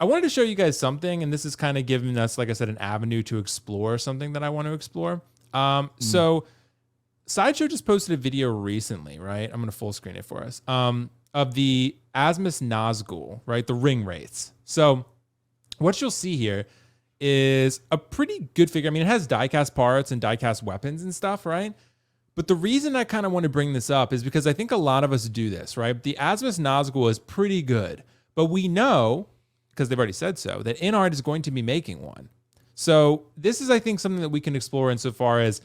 I wanted to show you guys something, and this is kind of giving us, like I said, an avenue to explore something that I want to explore. So Sideshow just posted a video recently, right? I'm going to full screen it for us, of the Asmus Nazgul, right? The ring wraiths. So what you'll see here is a pretty good figure. I mean, it has diecast parts and diecast weapons and stuff, right? But the reason I kind of want to bring this up is because I think a lot of us do this, right? The Asmus Nazgul is pretty good, but we know, because they've already said so, that InArt is going to be making one. So this is, I think, something that we can explore insofar as,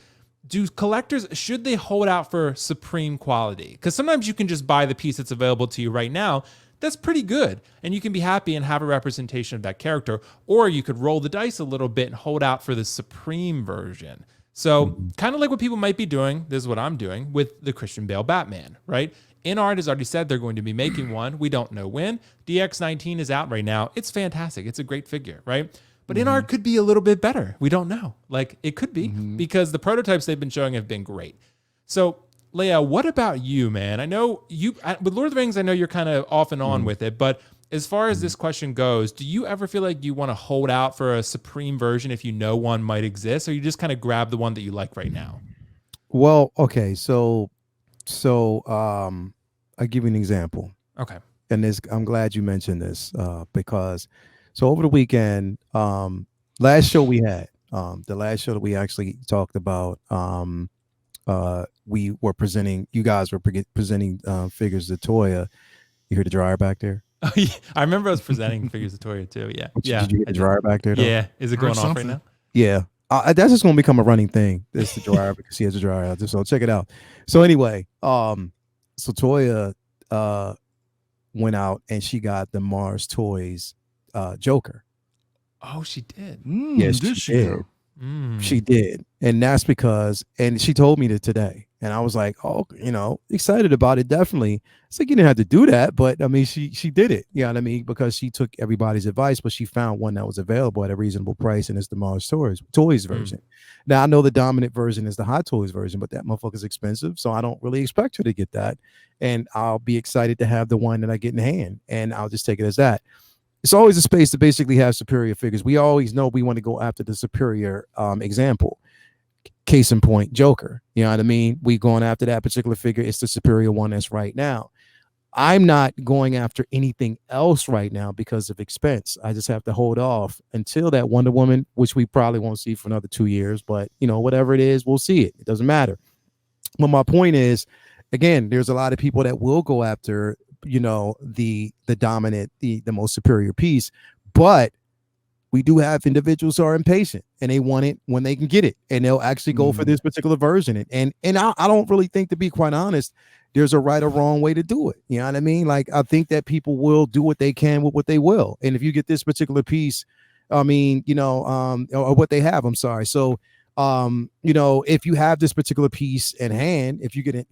do collectors, should they hold out for supreme quality? Because sometimes you can just buy the piece that's available to you right now. That's pretty good. And you can be happy and have a representation of that character. Or you could roll the dice a little bit and hold out for the supreme version. So kind of like what people might be doing, this is what I'm doing with the Christian Bale Batman, right? InArt has already said they're going to be making one. We don't know when. DX19 is out right now. It's fantastic. It's a great figure, right? But InArt could be a little bit better. We don't know. Like, it could be because the prototypes they've been showing have been great. So, Leia, what about you, man? I know you, with Lord of the Rings, I know you're kind of off and on with it, but as far as this question goes, do you ever feel like you want to hold out for a supreme version if you know one might exist, or you just kind of grab the one that you like right now? Well, okay, so I'll give you an example. Okay. And this, I'm glad you mentioned this because so over the weekend, last show we had, the last show that we actually talked about, we were presenting, you guys were presenting figures to Toya. You hear the dryer back there? Oh, yeah. I remember I was presenting figures to Toya too. Yeah. Did you hear the dryer back there? Though? Yeah. Is it going off right now? Yeah. That's just going to become a running thing. It's the dryer because he has a dryer. So check it out. So anyway, so Toya went out and she got the Mars Toys Joker. Oh, she did. Yes, she did. She did. And that's because, and she told me that today. And I was like, oh, excited about it. Definitely. It's like, you didn't have to do that. But I mean, she did it. You know what I mean? Because she took everybody's advice, but she found one that was available at a reasonable price. And it's the Mars Toys version. Now, I know the dominant version is the Hot Toys version, but that motherfucker's expensive. So I don't really expect her to get that. And I'll be excited to have the one that I get in hand. And I'll just take it as that. It's always a space to basically have superior figures. We always know we want to go after the superior example. Case in point, Joker. You know what I mean? We going after that particular figure. It's the superior one that's right now. I'm not going after anything else right now because of expense. I just have to hold off until that Wonder Woman, which we probably won't see for another 2 years. But, whatever it is, we'll see it. It doesn't matter. But my point is, again, there's a lot of people that will go after the dominant, the most superior piece, but we do have individuals who are impatient and they want it when they can get it, and they'll actually go for this particular version. And I don't really think, to be quite honest, there's a right or wrong way to do it. You know what I mean? Like, I think that people will do what they can with what they will, and if you get this particular piece, I mean, or what they have, I'm sorry. So if you have this particular piece in hand, if you get it,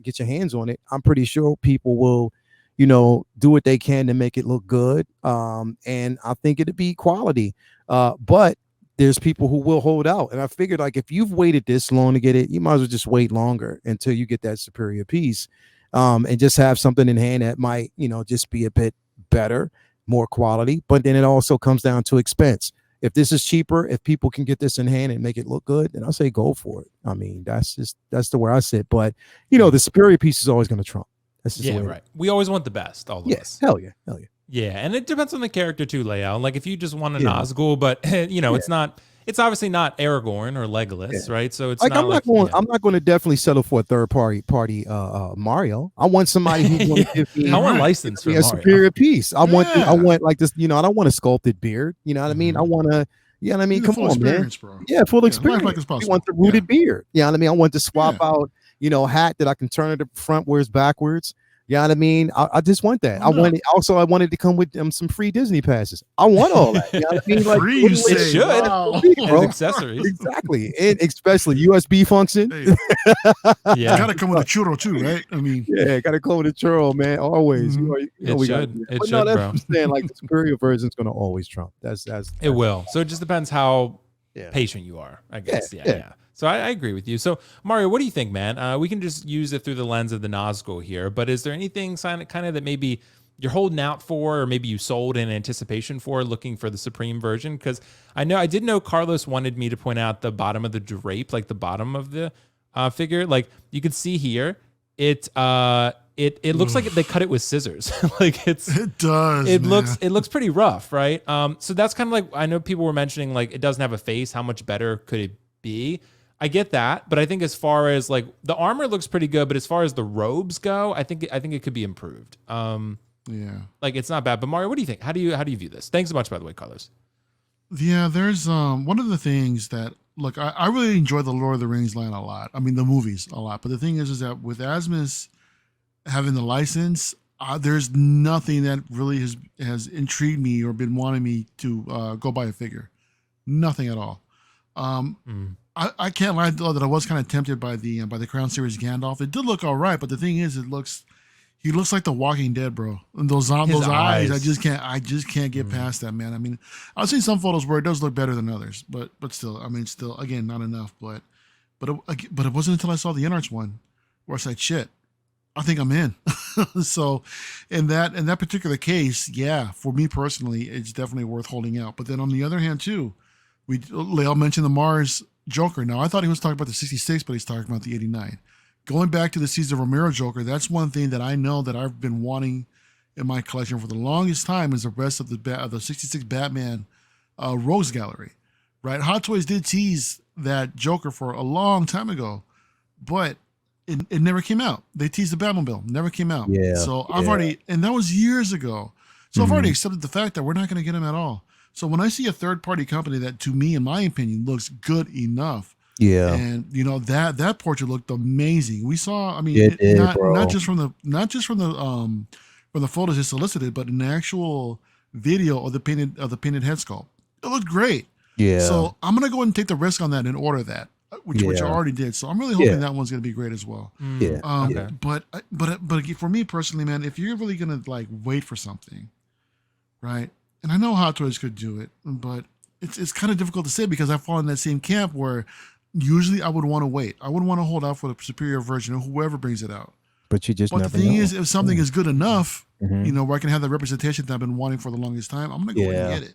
get your hands on it, I'm pretty sure people will do what they can to make it look good. And I think it'd be quality. But there's people who will hold out. And I figured, like, if you've waited this long to get it, you might as well just wait longer until you get that superior piece. And just have something in hand that might, just be a bit better, more quality. But then it also comes down to expense. If this is cheaper, if people can get this in hand and make it look good, then I say go for it. I mean, that's the way I sit. But, the superior piece is always going to trump. That's just right. We always want the best, all of us. Hell yeah. Yeah, and it depends on the character too, layout. Like, if you just want a Nazgul, but it's obviously not Aragorn or Legolas, right? So it's like, I'm not going to definitely settle for a third party Mario. I want somebody who's going to give me I want license for a superior piece. I want like this, I don't want a sculpted beard. You know what I mean? I want to. You know what I mean? Come on, man. Bro. Yeah, full experience. Like I want the rooted beard. You know what I mean? I want to swap out, hat that I can turn it frontwards, backwards. You know what I mean? I just want that. I wanted to come with some free Disney passes. I want all that. You know what I mean? Like, free, it should. Wow. As accessories. Exactly. And especially USB function. Hey. Yeah. Gotta come with a churro too, right? I mean, yeah, gotta come with a churro, man. Always. It should. It should, that's bro. What I'm saying. Like, the superior version is gonna always trump. That's it will. So it just depends how patient you are, I guess. Yeah. So I agree with you. So, Mario, what do you think, man? We can just use it through the lens of the Nazgul here, but is there anything kind of that maybe you're holding out for, or maybe you sold in anticipation for, looking for the Supreme version. Because I did know Carlos wanted me to point out the bottom of the drape, like the bottom of the figure. Like you can see here, it looks like they cut it with scissors. Like it looks pretty rough, right? So that's kind of like, I know people were mentioning like it doesn't have a face. How much better could it be? I get that, but I think as far as like the armor looks pretty good, but as far as the robes go, I think it could be improved. Like it's not bad. But Mario, what do you think? How do you view this? Thanks so much, by the way, Carlos. Yeah, there's one of the things that, look, I really enjoy the Lord of the Rings line a lot. I mean, the movies a lot. But the thing is that with Asmus having the license, there's nothing that really has intrigued me or been wanting me to go buy a figure. Nothing at all. I can't lie though that I was kind of tempted by the Crown Series Gandalf. It did look all right, but the thing is, he looks like the Walking Dead, bro. And those eyes, I just can't get past that, man. I mean, I've seen some photos where it does look better than others, but still, I mean, still, again, not enough. But it wasn't until I saw the Inarch one where I said, shit, I think I'm in. So in that particular case, yeah, for me personally, it's definitely worth holding out. But then on the other hand, too, Leal mentioned the Mars Joker. Now I thought he was talking about the 66, but he's talking about the 89. Going back to the Cesar Romero Joker, that's one thing that I know that I've been wanting in my collection for the longest time is the rest of the 66 Batman Rogues Gallery, right? Hot Toys did tease that Joker for a long time ago, but it never came out. They teased the Batmobile, never came out. Yeah. So I've already, and that was years ago. So I've already accepted the fact that we're not going to get him at all. So when I see a third-party company that, to me, in my opinion, looks good enough, and you know that portrait looked amazing. We saw, I mean, not just from the photos they solicited, but an actual video of the painted head sculpt. It looked great. Yeah. So I'm gonna go ahead and take the risk on that and order that, which I already did. So I'm really hoping that one's gonna be great as well. But for me personally, man, if you're really gonna like wait for something, right? And I know Hot Toys could do it, but it's kind of difficult to say because I fall in that same camp where usually I would want to wait. I would want to hold out for the superior version of whoever brings it out. But you just never never the thing know. is, if something is good enough, you know, where I can have the representation that I've been wanting for the longest time, I'm gonna go and get it.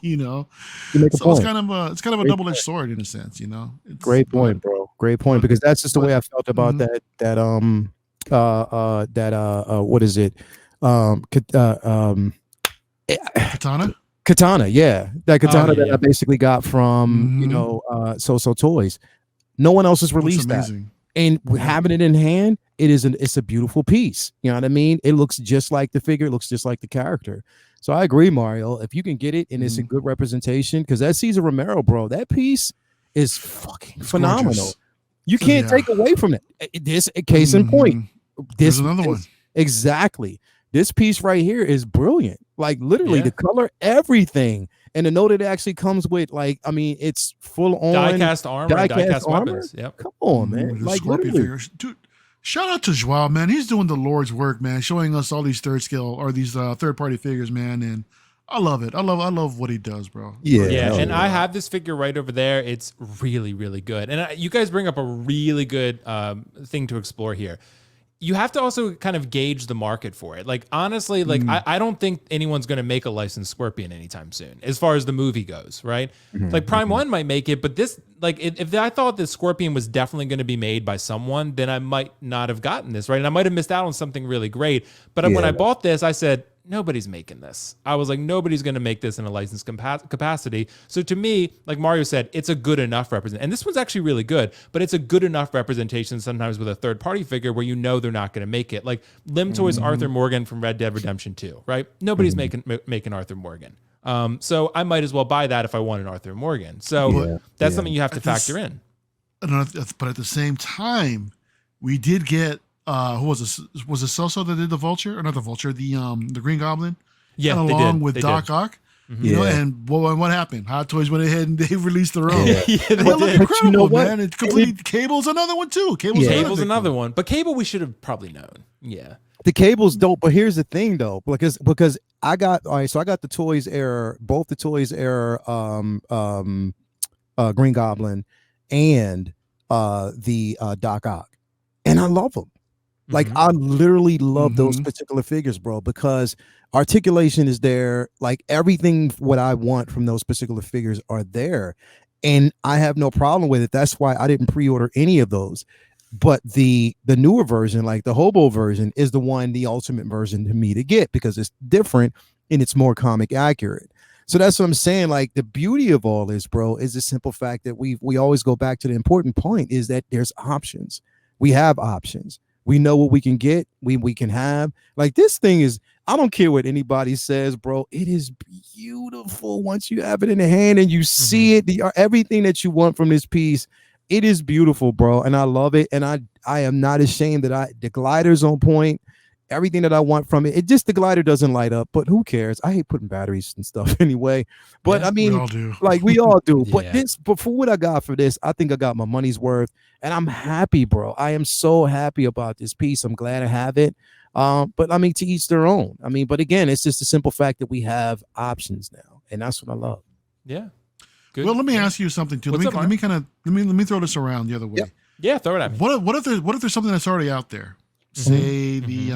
You know, so it's kind of a double-edged sword in a sense. You know, great point, bro. Great point, because that's just the way I felt about what is it? Katana, yeah, that katana that I basically got from you know So Toys. No one else has released that, and having it in hand, it's a beautiful piece. You know what I mean? It looks just like the figure, it looks just like the character. So I agree, Mario. If you can get it and it's a good representation, because that Cesar Romero, bro, that piece is fucking phenomenal. Gorgeous. You can't take away from it. This case in point. There's another one. Exactly. This piece right here is brilliant. Like literally the color, everything. And the note it actually comes with, like, I mean, it's full on die-cast armor, die-cast weapons. Yep. Come on, man. Like figures. Dude, shout out to Joao, man. He's doing the Lord's work, man, showing us all these third-party figures, man. And I love it. I love what he does, bro. Yeah. And I have this figure right over there. It's really, really good. And you guys bring up a really good thing to explore here. You have to also kind of gauge the market for it. Like, honestly, like I don't think anyone's going to make a licensed Scorpion anytime soon, as far as the movie goes, right? Like Prime 1 might make it, but this, like, if I thought this Scorpion was definitely going to be made by someone, then I might not have gotten this, right? And I might have missed out on something really great. But when I bought this, I said, nobody's making this. I was like, nobody's going to make this in a licensed capacity. So to me, like Mario said, it's a good enough representation. And this one's actually really good, but it's a good enough representation sometimes with a third party figure where you know they're not going to make it. Like Lim Toys Arthur Morgan from Red Dead Redemption 2, right? Nobody's making Arthur Morgan. So I might as well buy that if I want an Arthur Morgan. So that's something you have to factor in. But at the same time, we did get who was this? Was it Soso that did the Vulture, or not the Vulture? The Green Goblin. Yeah, and along with Doc Ock. You know, and what happened? Hot Toys went ahead and they released their own. They look incredible, you know what? Man. It's complete. Cable's another one too. Cable's another one. But Cable, we should have probably known. Yeah, the Cable's dope. But here's the thing, though, because I got so I got the Toys Era, both the Toys Era, Green Goblin, and the Doc Ock, and I love them. Like I literally love those particular figures, bro, because articulation is there. Like everything what I want from those particular figures are there. And I have no problem with it. That's why I didn't pre-order any of those. But the newer version, like the hobo version, is the ultimate version to me to get because it's different and it's more comic accurate. So that's what I'm saying. Like the beauty of all this, bro, is the simple fact that we always go back to the important point is that there's options. We have options. We know what we can get. We can have. Like this thing is, I don't care what anybody says, bro. It is beautiful once you have it in the hand and you see it. Everything that you want from this piece, it is beautiful, bro. And I love it. And I am not ashamed that the glider's on point. Everything that I want from it. It just the glider doesn't light up, but who cares? I hate putting batteries and stuff anyway. But I mean, we all do. like we all do. But for what I got for this, I think I got my money's worth, and I'm happy, bro. I am so happy about this piece. I'm glad I have it. But I mean, to each their own. I mean, but again, it's just the simple fact that we have options now, and that's what I love. Yeah. Good. Well, let me ask you something too. Let me throw this around the other way. Yeah, throw it at me. What if there's something that's already out there? Say the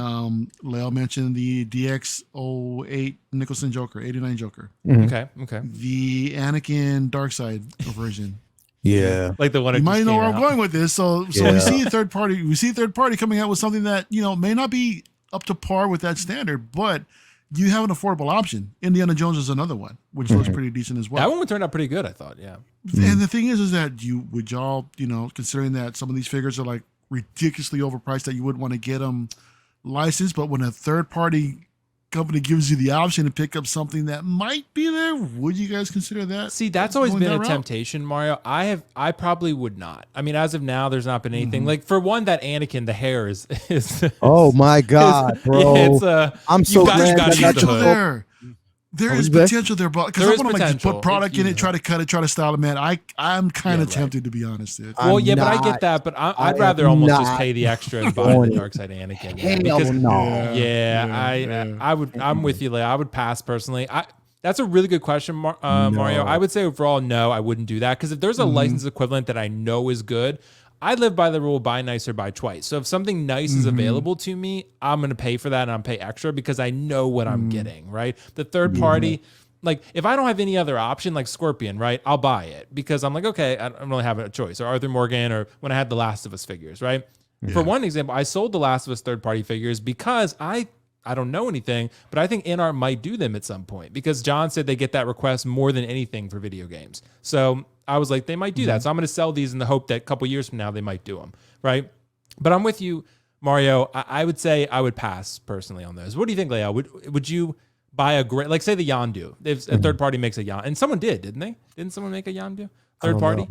Leo mentioned the DX08 Nicholson Joker, 89 Joker. Okay. The Anakin Darkseid version. Yeah. Like the one you might know where I'm going with this. So we see a third party coming out with something that, may not be up to par with that standard, but you have an affordable option. Indiana Jones is another one, which looks pretty decent as well. That one would turn out pretty good, I thought. Yeah. And the thing is that y'all, considering that some of these figures are like ridiculously overpriced that you wouldn't want to get them licensed, but when a third party company gives you the option to pick up something that might be there, would you guys consider that? See, that's always been a temptation, Mario. I probably would not. I mean, as of now, there's not been anything. Like for one, that Anakin, the hair is oh my god, bro! I'm so glad that got you there. There is potential there, but because I want to just put product in it, try to cut it, try to style it, man. I'm kind of tempted, to be honest. Well, but I get that, but I'd rather almost just pay the extra and buy the Darkseid Anakin. I would. I'm with you, Leia. I would pass personally. That's a really good question, Mario. I would say overall, no, I wouldn't do that because if there's a licensed equivalent that I know is good, I live by the rule, buy nice or buy twice. So if something nice is available to me, I'm going to pay for that and I'm pay extra because I know what I'm getting, right? The third party, like if I don't have any other option, like Scorpion, right? I'll buy it because I'm like, okay, I don't really have a choice. Or Arthur Morgan, or when I had the Last of Us figures, right? Yeah. For one example, I sold the Last of Us third party figures because I don't know anything, but I think InArt might do them at some point because John said they get that request more than anything for video games. So I was like, they might do that. So I'm going to sell these in the hope that a couple years from now, they might do them. Right. But I'm with you, Mario. I would say I would pass personally on those. What do you think, Leo? Would you buy a great, like say the Yondu, if a third party makes a Yondu, and someone didn't they? Didn't someone make a Yondu third party?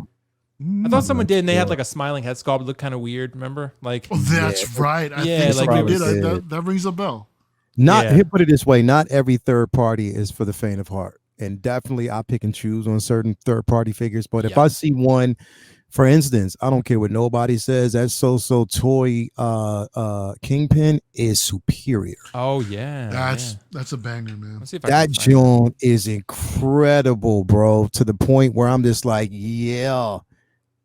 I thought someone did, and they had like a smiling head sculpt. It looked kind of weird. Remember? Like, that's right. I think somebody did. That rings a bell. Put it this way, not every third party is for the faint of heart. And definitely I pick and choose on certain third party figures. But if I see one, for instance, I don't care what nobody says, that So Toy Kingpin is superior. Oh yeah. That's a banger, man. That John is incredible, bro, to the point where I'm just like, yeah,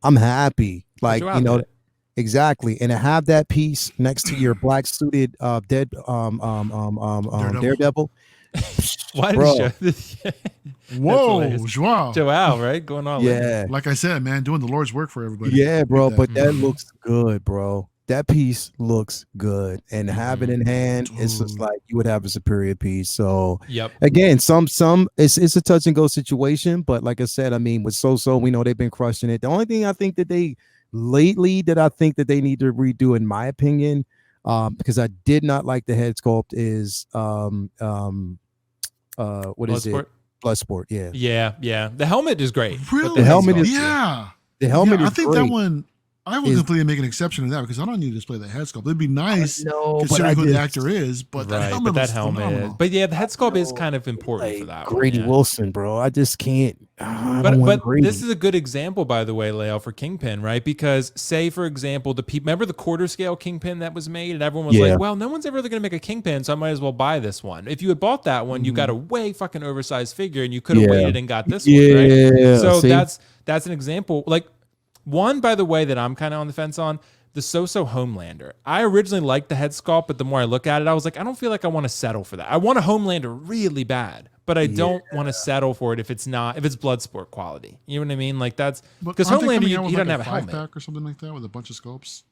I'm happy. Like, exactly. And to have that piece next to your black suited Daredevil. Why did you show this? Whoa, Joao, right? Going on. Yeah. Like I said, man, doing the Lord's work for everybody. Yeah, bro. But that looks good, bro. That piece looks good. And have it in hand, it's just like you would have a superior piece. So again, some it's a touch and go situation. But like I said, I mean, with So, we know they've been crushing it. The only thing I think that they lately that I think that they need to redo, in my opinion, because I did not like the head sculpt, is what is it? Bloodsport. Yeah. The helmet is great. Really? The helmet is the helmet. I think that one. I will completely make an exception to that because I don't need to display the head sculpt. It'd be nice considering who the actor is, but that helmet is phenomenal. But yeah, the head sculpt is kind of important for that. Grady Wilson, bro. I just can't. But this is a good example, by the way, Leo, for Kingpin, right? Because say, for example, remember the quarter scale Kingpin that was made, and everyone was like, well, no one's ever really going to make a Kingpin, so I might as well buy this one. If you had bought that one, you got a way fucking oversized figure, and you could have waited and got this one, right? So that's an example. Like, one, by the way, that I'm kind of on the fence on, the So-So Homelander. I originally liked the head sculpt, but the more I look at it, I was like, I don't feel like I want to settle for that. I want a Homelander really bad, but I don't want to settle for it if it's Bloodsport quality. You know what I mean? Like that's because Homelander, he doesn't have a helmet pack or something like that with a bunch of sculpts.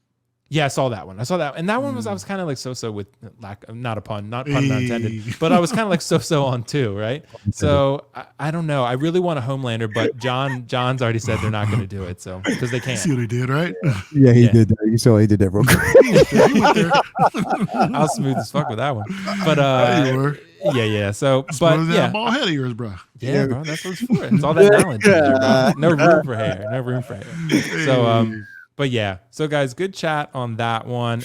Yeah, I saw that one. And that one was, I was kind of like so-so with not pun not intended, but I was kind of like so-so on too, right? So I don't know. I really want a Homelander, but John's already said they're not going to do it, so because they can't. See what he did, right? Yeah, he did that. You saw he did that real quick. I was smooth as fuck with that one, but you were. yeah. So, but yeah, ball head of yours, bro. Yeah, bro, that's what it's for. It's all that knowledge. Bro. No room for hair. No room for hair. So, but yeah. So, guys, good chat on that one.